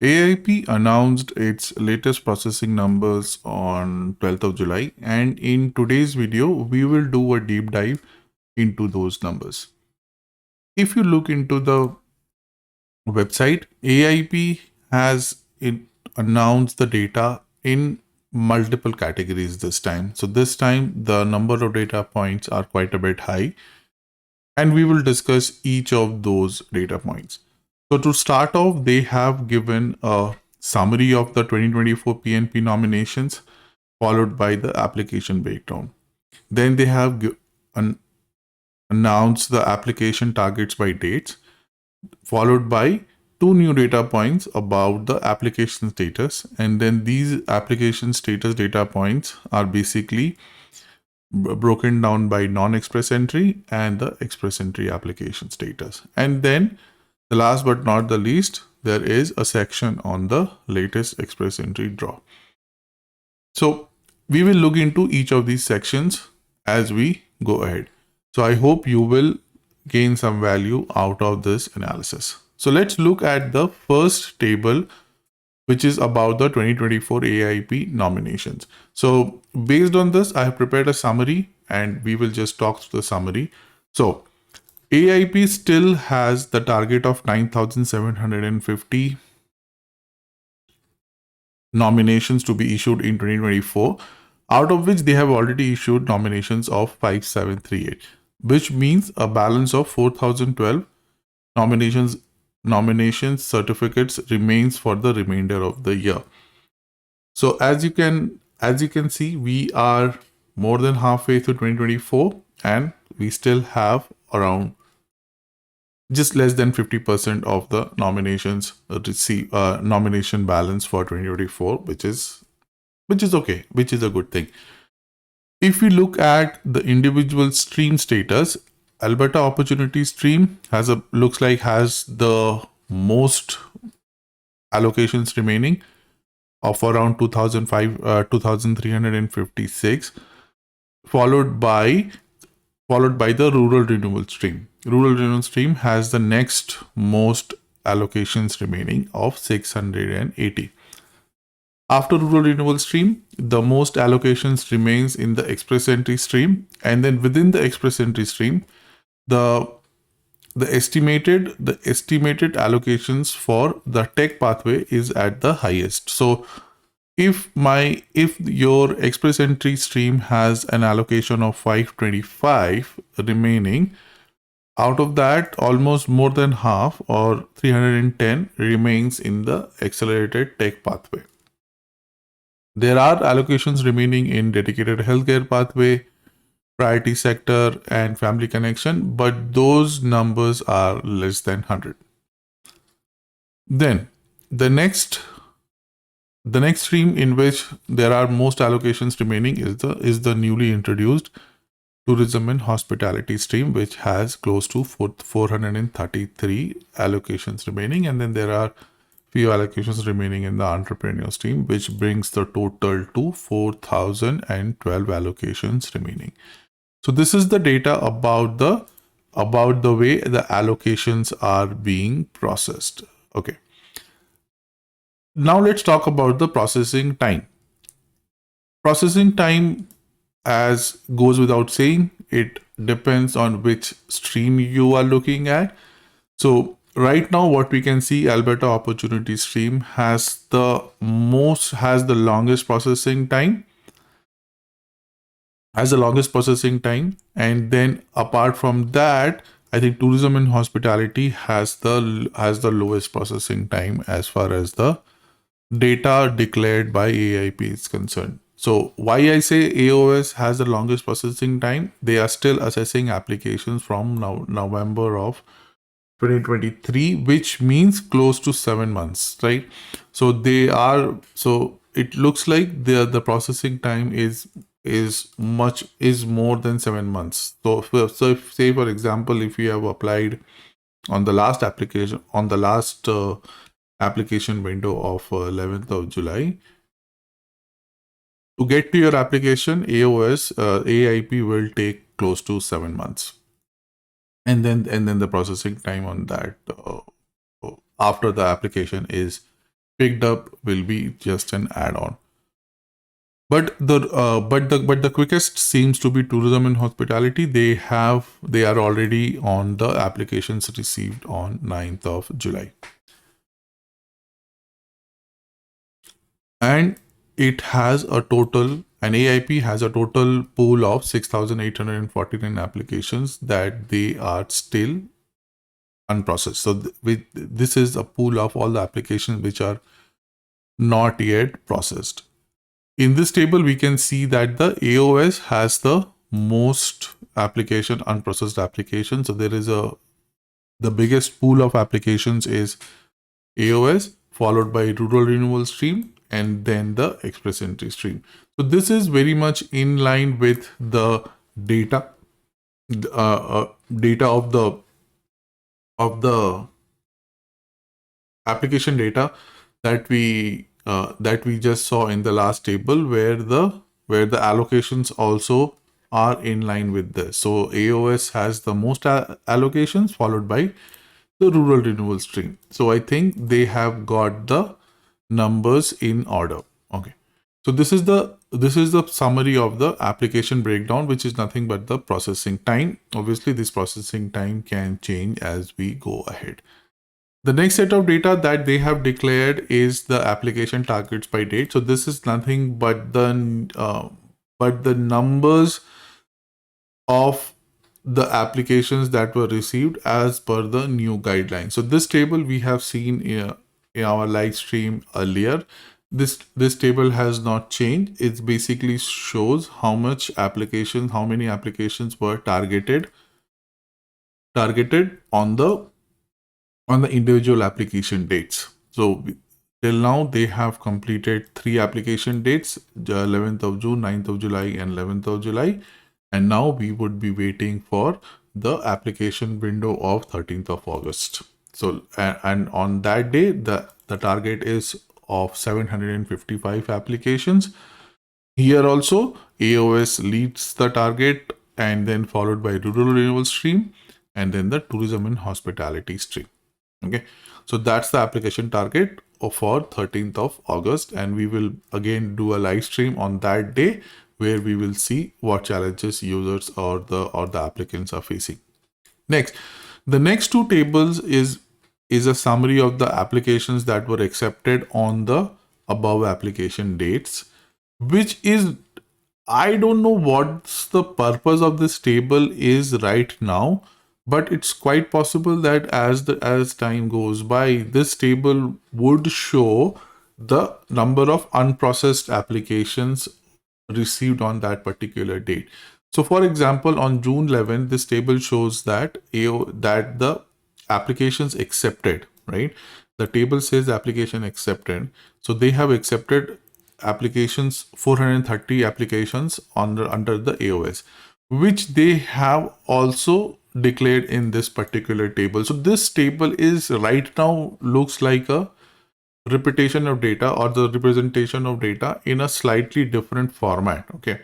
Aaip announced its latest processing numbers on 12th of July, and in today's video, we will do a deep dive into those numbers. If you look into the website, Aaip has announced the data in multiple categories this time. So this time, the number of data points are quite a bit high, and we will discuss each of those data points. So to start off, they have given a summary of the 2024 PNP nominations, followed by the application breakdown. Then they have announced the application targets by dates, followed by two new data points about the application status. And then these application status data points are basically broken down by non-express entry and the express entry application status. And then the last but not the least, there is a section on the latest express entry draw. So we will look into each of these sections as we go ahead. So I hope you will gain some value out of this analysis. So let's look at the first table, which is about the 2024 Aaip nominations. So based on this, I have prepared a summary and we will just talk through the summary. So Aaip still has the target of 9,750 nominations to be issued in 2024, out of which they have already issued nominations of 5,738, which means a balance of 4,012 nominations certificates remains for the remainder of the year. So as you can see, we are more than halfway through 2024 and we still have around just less than 50% of the nominations nomination balance for 2024, which is okay, which is a good thing. If we look at the individual stream status, Alberta Opportunity Stream looks like has the most allocations remaining of around 2,356, followed by the Rural Renewal Stream. Rural Renewal Stream has the next most allocations remaining of 680. After Rural Renewal Stream, the most allocations remains in the Express Entry Stream, and then within the Express Entry Stream, the estimated allocations for the tech pathway is at the highest. So if your express entry stream has an allocation of 525 remaining, out of that almost more than half or 310 remains in the accelerated tech pathway. There are allocations remaining in dedicated healthcare pathway, priority sector and family connection, but those numbers are less than 100. Then the next stream in which there are most allocations remaining is the newly introduced tourism and hospitality stream, which has close to 433 allocations remaining, and then there are few allocations remaining in the entrepreneur stream, which brings the total to 4,012 allocations remaining. So this is the data about the way the allocations are being processed. Okay. Now let's talk about the processing time. Processing time, as goes without saying, it depends on which stream you are looking at. So right now what we can see, Alberta Opportunity Stream has the longest processing time. And then apart from that, I think tourism and hospitality has the lowest processing time as far as the data declared by Aaip is concerned. So why I say AOS has the longest processing time? They are still assessing applications from November of 2023, which means close to 7 months, right? So it looks like the processing time is more than 7 months. So if, say for example, if you have applied on the last application application window of 11th of July, to get to your application, Aaip will take close to 7 months, and then the processing time on that after the application is picked up will be just an add-on. But the quickest seems to be tourism and hospitality. They are already on the applications received on 9th of July. And it has a total, an Aaip has a total pool of 6,849 applications that they are still unprocessed. So this is a pool of all the applications which are not yet processed. In this table, we can see that the AOS has the most application, unprocessed applications. So there is the biggest pool of applications is AOS, followed by rural renewal stream, and then the express entry stream. So this is very much in line with the data data of the application data that we just saw in the last table, where the allocations also are in line with this. So AOS has the most allocations, followed by the rural renewal stream. So I think they have got the numbers in order. Okay. So this is the summary of the application breakdown, which is nothing but the processing time. Obviously, this processing time can change as we go ahead. The next set of data that they have declared is the application targets by date. So this is nothing but the numbers of the applications that were received as per the new guidelines. So this table we have seen in our live stream earlier. This table has not changed. It basically shows how many applications were targeted on the individual application dates. So till now they have completed 3 application dates, 11th of June, 9th of July, and 11th of July. And now we would be waiting for the application window of 13th of August. So, and on that day, the target is of 755 applications. Here also, AOS leads the target, and then followed by rural renewal stream, and then the tourism and hospitality stream. Okay, so that's the application target for 13th of August, and we will again do a live stream on that day where we will see what challenges users or the applicants are facing. Next, the next two tables is a summary of the applications that were accepted on the above application dates, which is, I don't know what's the purpose of this table is right now, but it's quite possible that as time goes by, this table would show the number of unprocessed applications received on that particular date. So for example, on June 11th, this table shows that the applications accepted, right? The table says application accepted. So they have accepted applications, 430 applications under the AOS, which they have also declared in this particular table. So this table is right now looks like a repetition of data or the representation of data in a slightly different format. Okay,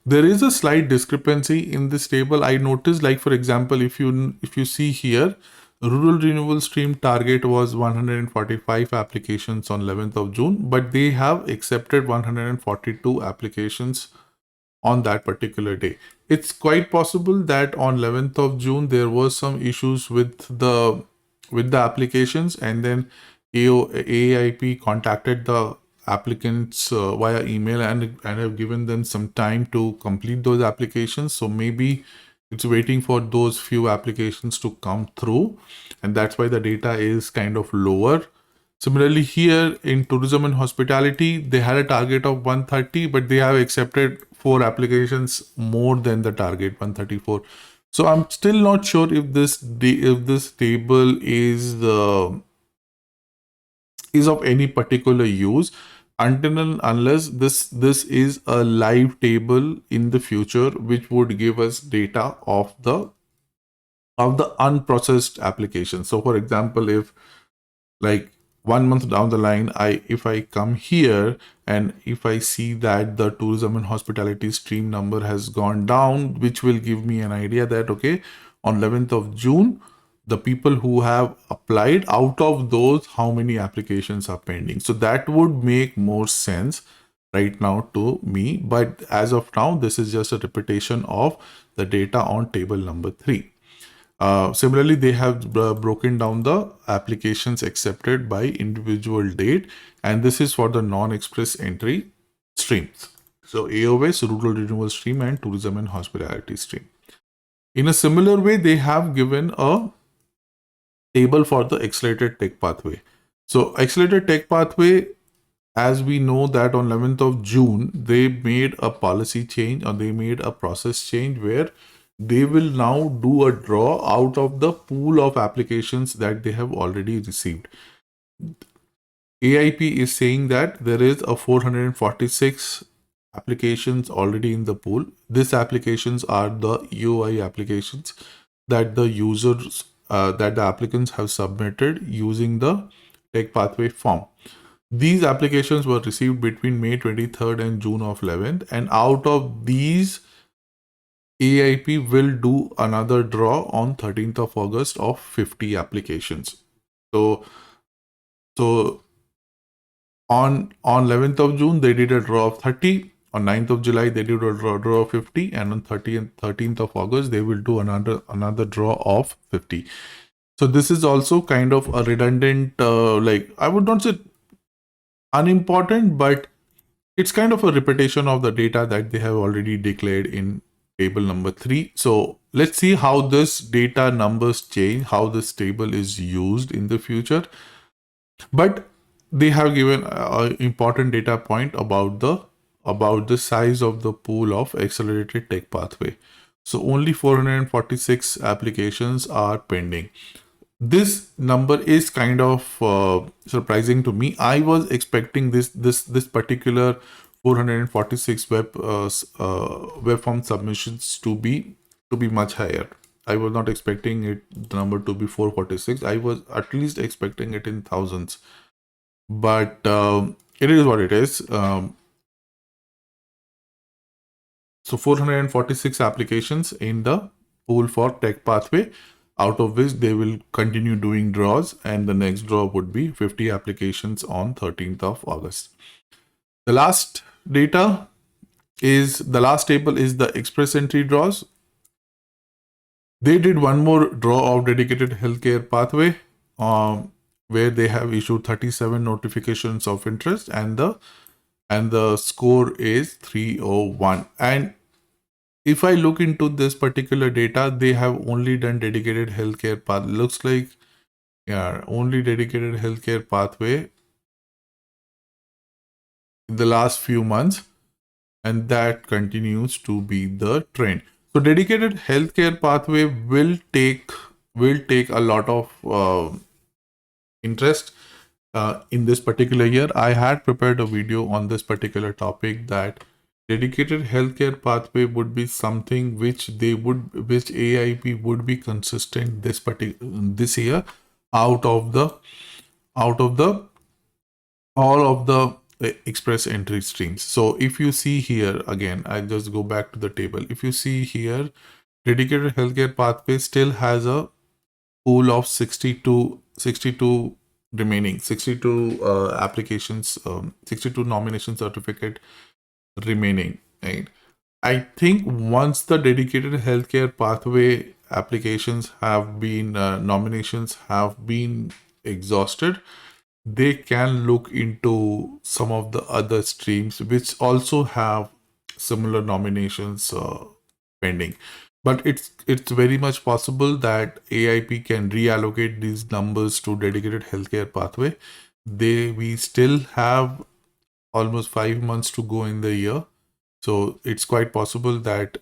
there is a slight discrepancy in this table. I noticed, like for example, if you see here, rural renewal stream target was 145 applications on 11th of June, but they have accepted 142 applications on that particular day. It's quite possible that on 11th of June there was some issues with the applications, and then Aaip contacted the applicants via email and have given them some time to complete those applications. So maybe it's waiting for those few applications to come through, and that's why the data is kind of lower. Similarly, here in tourism and hospitality, they had a target of 130, but they have accepted 4 applications more than the target, 134. So I'm still not sure if this table is of any particular use until and unless this is a live table in the future, which would give us data of the unprocessed applications. So for example, if like 1 month down the line, if I come here and if I see that the tourism and hospitality stream number has gone down, which will give me an idea that okay, on 11th of June the people who have applied, out of those, how many applications are pending. So that would make more sense right now to me. But as of now, this is just a repetition of the data on table number 3. Similarly, they have broken down the applications accepted by individual date, and this is for the non-express entry streams. So AOS, rural renewal stream, and tourism and hospitality stream. In a similar way, they have given a table for the accelerated tech pathway. So accelerated tech pathway, as we know that on 11th of June, they made a policy change, or they made a process change where they will now do a draw out of the pool of applications that they have already received. Aaip is saying that there is a 446 applications already in the pool. These applications are the EOI applications that the users, that the applicants have submitted using the tech pathway form. These applications were received between May 23rd and June of 11th, and out of these, Aaip will do another draw on 13th of August of 50 applications. So on 11th of June, they did a draw of 30. On 9th of July, they did a draw of 50, and on 13th of August, they will do another draw of 50. So this is also kind of a redundant, like, I would not say unimportant, but it's kind of a repetition of the data that they have already declared in table number 3. So let's see how this data numbers change, how this table is used in the future. But they have given an important data point about the size of the pool of accelerated tech pathway. So only 446 applications are pending. This number is kind of surprising to me. I was expecting this particular 446 web form submissions to be much higher. I was not expecting the number to be 446. I was at least expecting it in thousands. But it is what it is. So 446 applications in the pool for tech pathway, out of which they will continue doing draws, and the next draw would be 50 applications on 13th of August. The last table is the express entry draws. They did one more draw of dedicated healthcare pathway, where they have issued 37 notifications of interest, and the score is 301. And if I look into this particular data, they have only done dedicated healthcare path. Looks like, yeah, only dedicated healthcare pathway in the last few months, and that continues to be the trend. So dedicated healthcare pathway will take a lot of interest in this particular year. I had prepared a video on this particular topic, that dedicated healthcare pathway would be something which Aaip would be consistent this year, out of the all of the express entry streams. So if you see here, again, I just go back to the table. If you see here, dedicated healthcare pathway still has a pool of 62 remaining, 62 applications, 62 nomination certificate remaining, right? I think once the dedicated healthcare pathway applications have been, nominations have been exhausted, they can look into some of the other streams which also have similar nominations pending. But it's very much possible that Aaip can reallocate these numbers to dedicated healthcare pathway. We still have almost 5 months to go in the year, so it's quite possible that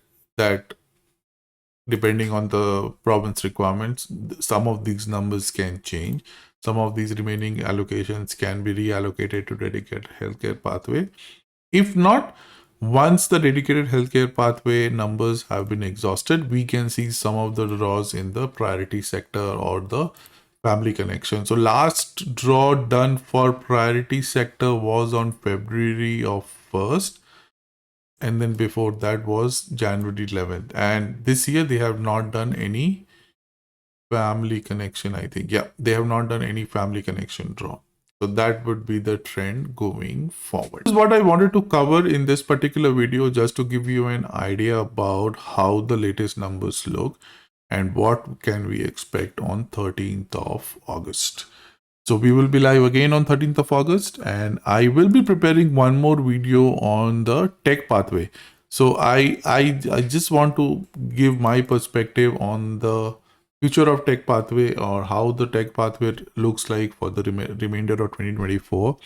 depending on the province requirements, some of these numbers can change. Some of these remaining allocations can be reallocated to dedicated healthcare pathway. If not, once the dedicated healthcare pathway numbers have been exhausted, we can see some of the draws in the priority sector or the family connection. So last draw done for priority sector was on February of 1st, and then before that was January 11th. And this year they have not done any family connection, I think. Yeah, they have not done any family connection draw. So that would be the trend going forward. This is what I wanted to cover in this particular video, just to give you an idea about how the latest numbers look and what can we expect on 13th of August. So we will be live again on 13th of August, and I will be preparing one more video on the tech pathway. So I just want to give my perspective on the future of tech pathway, or how the tech pathway looks like for the remainder of 2024.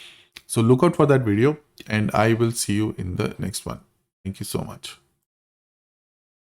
So look out for that video, and I will see you in the next one. Thank you so much.